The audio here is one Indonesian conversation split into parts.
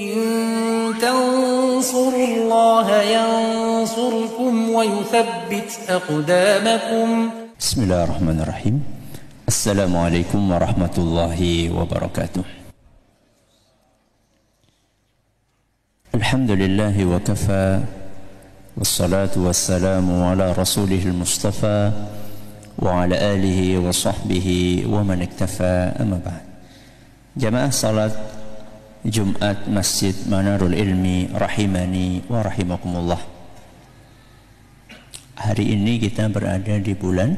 إن تنصروا الله ينصركم ويثبت أقدامكم. بسم الله الرحمن الرحيم. السلام عليكم ورحمة الله وبركاته. الحمد لله وكفى والصلاة والسلام على رسوله المصطفى وعلى آله وصحبه ومن اكتفى. أما بعد. Jamaah salat Jumat Masjid Manarul Ilmi rahimani wa rahimakumullah. Hari ini kita berada di bulan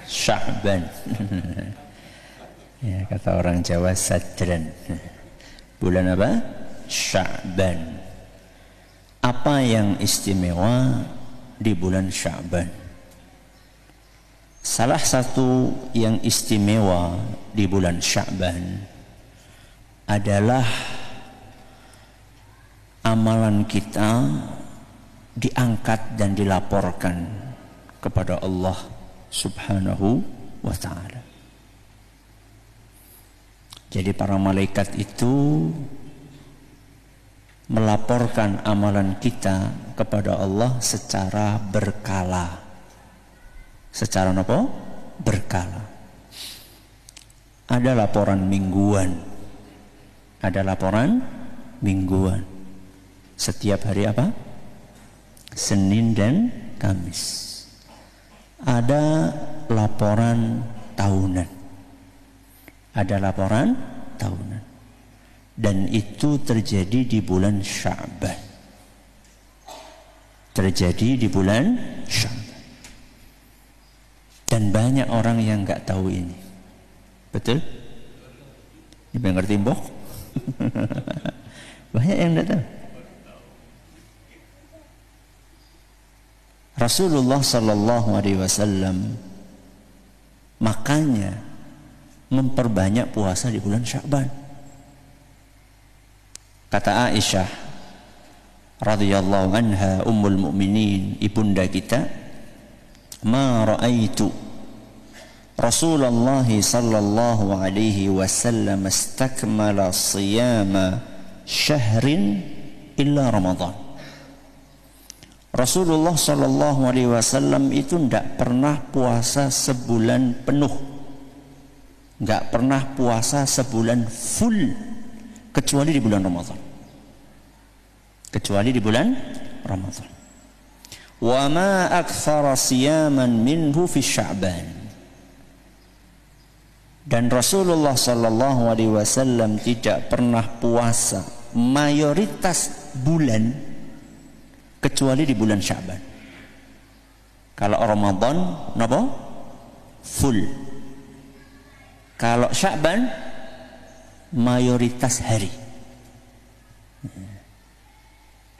Sya'ban. Ya, kata orang Jawa Sadran. Bulan apa? Sya'ban. Apa yang istimewa di bulan Sya'ban? Salah satu yang istimewa di bulan Sya'ban adalah amalan kita diangkat dan dilaporkan kepada Allah Subhanahu wa ta'ala. Jadi para malaikat itu melaporkan amalan kita kepada Allah secara berkala. Secara apa? Berkala. Ada laporan mingguan. Ada laporan mingguan. Setiap hari apa? Senin dan Kamis. Ada laporan tahunan. Ada laporan tahunan. Dan itu terjadi di bulan Sya'ban. Terjadi di bulan Sya'ban. Dan banyak orang yang nggak tahu ini. Betul? Ibu ngerti mbok? Banyak yang nggak tahu. Rasulullah Sallallahu Alaihi Wasallam makanya memperbanyak puasa di bulan Sya'ban. Kata Aisyah radhiyallahu anha, ummul mukminin, ibunda kita, ma ra'aitu Rasulullah sallallahu alaihi wasallam istakmala siyama syahrin illa Ramadan. Rasulullah sallallahu alaihi wasallam itu tidak pernah puasa sebulan penuh, tidak pernah puasa sebulan full kecuali di bulan Ramadan. Kecuali di bulan Ramadan. Wa ma aktsara siyaman minhu fi Sya'ban. Dan Rasulullah sallallahu alaihi wasallam tidak pernah puasa mayoritas bulan kecuali di bulan Sya'ban. Kalau Ramadan napa? Full. Kalau Sya'ban mayoritas hari.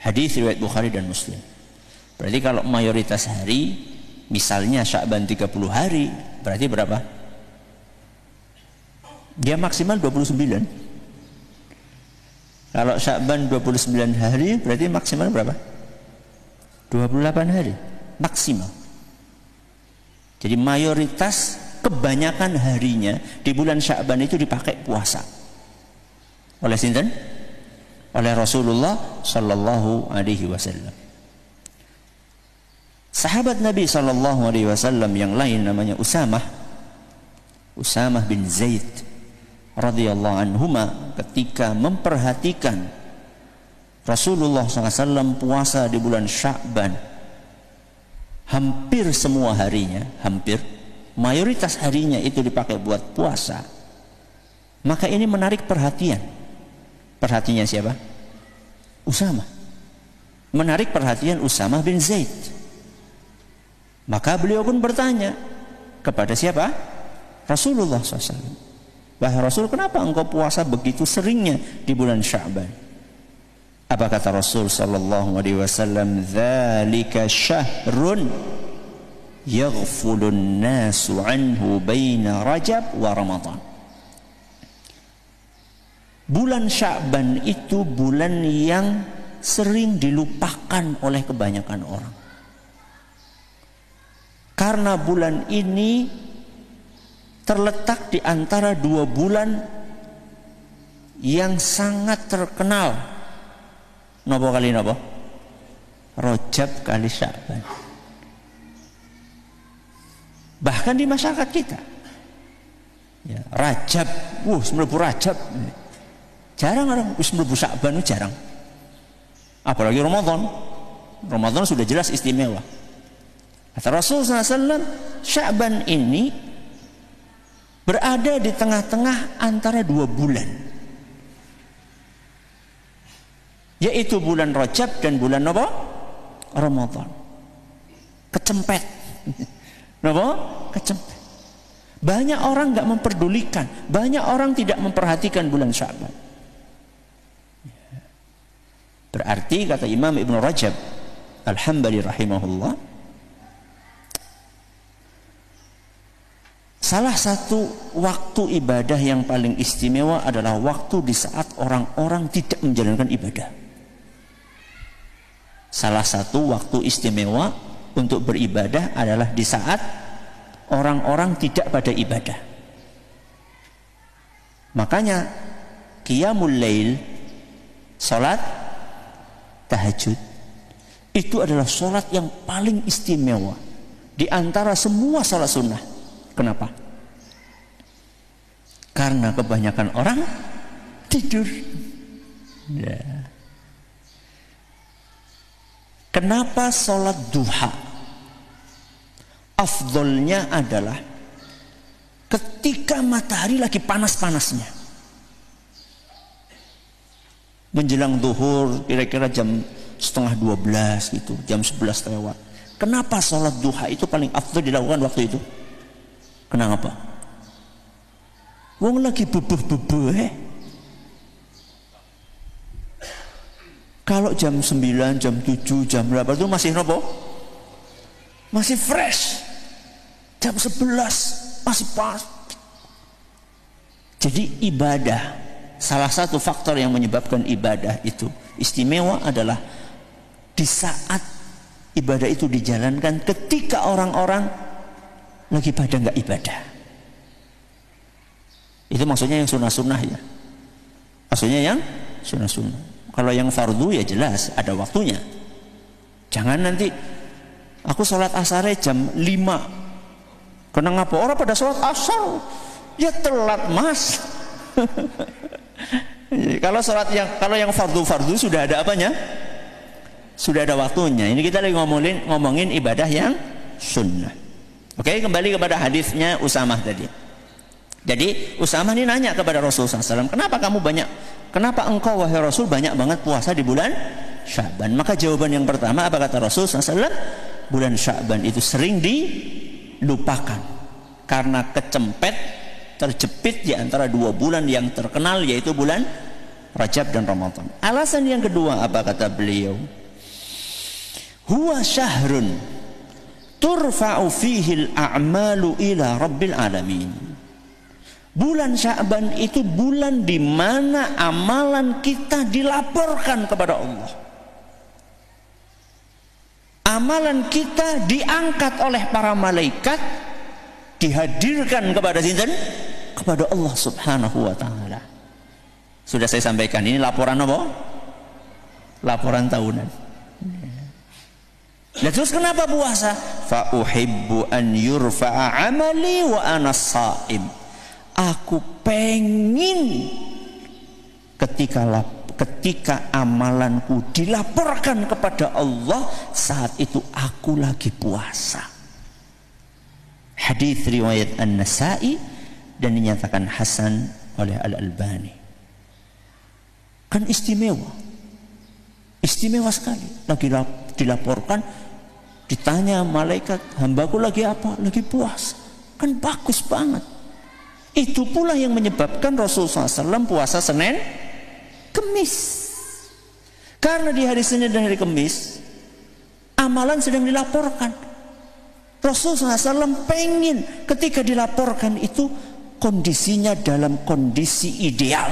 Hadis riwayat Bukhari dan Muslim. Berarti kalau mayoritas hari, misalnya Sya'ban 30 hari, berarti berapa? Dia maksimal 29. Kalau Sya'ban 29 hari, berarti maksimal berapa? 28 hari maksimal. Jadi mayoritas, kebanyakan harinya di bulan Sya'ban itu dipakai puasa. Oleh sinten? Oleh Rasulullah Sallallahu Alaihi Wasallam. Sahabat Nabi Sallallahu Alaihi Wasallam yang lain namanya Usamah bin Zaid radhiyallahu anhuma, ketika memperhatikan Rasulullah SAW puasa di bulan Sya'ban, hampir semua harinya, hampir mayoritas harinya itu dipakai buat puasa, maka ini menarik perhatian. Perhatiannya siapa? Usamah. Menarik perhatian Usamah bin Zaid. Maka beliau pun bertanya kepada siapa? Rasulullah SAW. Wahai Rasul, kenapa engkau puasa begitu seringnya di bulan Sya'ban? Apa kata Rasul sallallahu alaihi wasallam? Dzalika syahrun yaghfulun nasu anhu baina Rajab wa Ramadan. Bulan Sya'ban itu bulan yang sering dilupakan oleh kebanyakan orang. Karena bulan ini terletak di antara 2 bulan yang sangat terkenal. Napa kali napa? Rajab kali Sya'ban. Bahkan di masyarakat kita, ya, Rajab, mlebu Rajab. Jarang orang mlebu Sya'ban, jarang. Apalagi Ramadan. Ramadan sudah jelas istimewa. Kata Rasulullah SAW, Sya'ban ini berada di tengah-tengah antara 2 bulan, yaitu bulan Rajab dan bulan apa? Ramadan. Kecempet. Apa? Kecempet. Banyak orang nggak memperdulikan, banyak orang tidak memperhatikan bulan Sya'ban. Berarti kata Imam Ibn Rajab Al-Hambali rahimahullah, salah satu waktu ibadah yang paling istimewa adalah waktu di saat orang-orang tidak menjalankan ibadah. Salah satu waktu istimewa untuk beribadah adalah di saat orang-orang tidak pada ibadah. Makanya qiyamul lail, salat tahajud, itu adalah salat yang paling istimewa di antara semua salat sunnah. Kenapa? Karena kebanyakan orang tidur. Ya. Kenapa salat duha afdolnya adalah ketika matahari lagi panas-panasnya, menjelang zuhur, kira-kira jam 11:30 gitu, jam 11 lewat. Kenapa salat duha itu paling afdol dilakukan waktu itu? Kenapa? Wong lagi bebeh-bebeh. Kalau jam 9, jam 7, jam 8 itu masih nopo? Masih fresh. Jam 11 masih pas. Jadi ibadah, salah satu faktor yang menyebabkan ibadah itu istimewa adalah di saat ibadah itu dijalankan ketika orang-orang lagi pada nggak ibadah. Itu maksudnya yang sunnah-sunnah ya. Maksudnya yang sunnah-sunnah. Kalau yang fardu ya jelas ada waktunya. Jangan nanti aku sholat asar jam 5. Kena ngapa? Orang pada sholat asar ya telat mas. Kalau yang fardu sudah ada apanya? Sudah ada waktunya. Ini kita lagi ngomongin ibadah yang sunnah. Oke, kembali kepada hadisnya Usamah tadi. Jadi Usamah ini nanya kepada Rasulullah SAW, kenapa engkau wahai Rasul banyak banget puasa di bulan Sya'ban? Maka jawaban yang pertama apa kata Rasulullah SAW? Bulan Sya'ban itu sering dilupakan karena kecempet, terjepit di antara 2 bulan yang terkenal, yaitu bulan Rajab dan Ramadan. Alasan yang kedua apa kata beliau? Huwa syahrun turfa'u fihi al-a'malu ila rabbil alamin. Bulan Sya'ban itu bulan di mana amalan kita dilaporkan kepada Allah. Amalan kita diangkat oleh para malaikat, dihadirkan kepada sinten? Kepada Allah Subhanahu wa taala. Sudah saya sampaikan, ini laporan apa? Laporan tahunan. Nah, terus kenapa puasa? Fa uhibbu an yurfa'a amali wa ana shaim. Aku pengen ketika amalanku dilaporkan kepada Allah saat itu aku lagi puasa. Hadis riwayat An-Nasa'i dan dinyatakan hasan oleh Al-Albani. Kan istimewa. Istimewa sekali. Lagi dilaporkan, ditanya malaikat, hambaku lagi apa? Lagi puasa. Kan bagus banget. Itu pula yang menyebabkan Rasulullah SAW puasa Senin, Kemis. Karena di hari Senin dan hari Kemis amalan sedang dilaporkan. Rasulullah SAW pengen ketika dilaporkan itu kondisinya dalam kondisi ideal,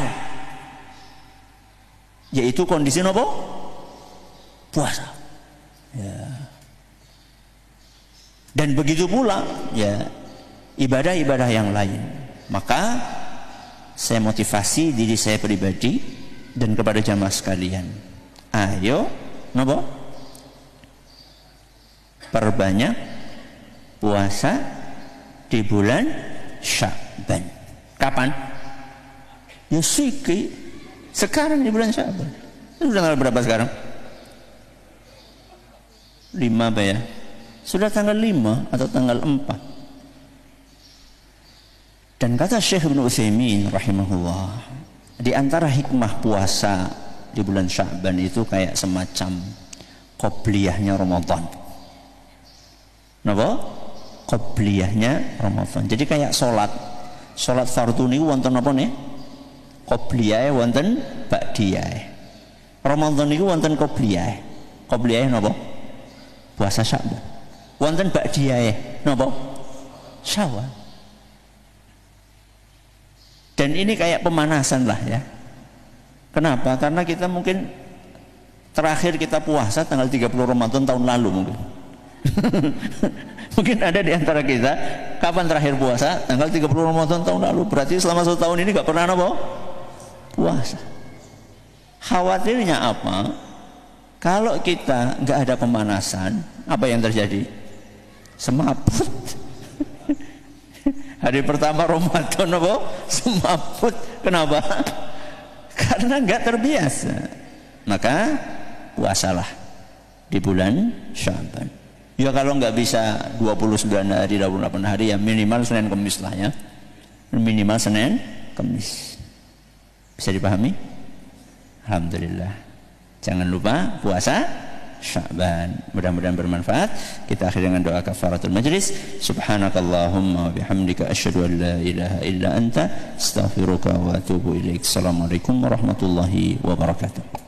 yaitu kondisi apa? Puasa. Ya. Dan begitu pula ya, ibadah-ibadah yang lain. Maka saya motivasi diri saya pribadi dan kepada jamaah sekalian. Ayo, napa? Perbanyak puasa di bulan Sya'ban. Kapan? Ya sekarang di bulan Sya'ban. Sudah tanggal berapa sekarang? 5 apa ya? Sudah tanggal 5 atau tanggal 4. Dan kata Syekh Ibnu Utsaimin rahimahullah, di antara hikmah puasa di bulan Sya'ban itu kayak semacam qobliyahnya Ramadan. Napa? Qobliyahnya Ramadan. Jadi kayak salat fardu niku wonten napa nih? Qobliyahe wonten ba'diyahe. Ramadan niku wonten qobliyahe. Qobliyahe napa? Puasa Sya'ban. Wonten ba'diyahe napa? Syawal. Dan ini kayak pemanasan lah ya. Kenapa? Karena kita mungkin terakhir kita puasa tanggal 30 Ramadan tahun lalu mungkin. Mungkin ada di antara kita kapan terakhir puasa? Tanggal 30 Ramadan tahun lalu. Berarti selama 1 tahun ini gak pernah apa? Puasa. Khawatirnya apa? Kalau kita gak ada pemanasan, apa yang terjadi? Semaput. Hari pertama Ramadan apa? Semaput. Kenapa? Karena gak terbiasa. Maka puasalah di bulan Sya'ban. Ya kalau nggak bisa 29 hari, 28 hari ya minimal Senin Kamis lah ya. Minimal Senin Kamis. Bisa dipahami? Alhamdulillah. Jangan lupa puasa Sya'ban. Mudah-mudahan bermanfaat. Kita akhiri dengan doa kafaratul majlis. Subhanakallahumma wa bihamdika asyhadu an la ilaha illa anta astaghfiruka wa atubu ilaik. Assalamualaikum warahmatullahi wabarakatuh.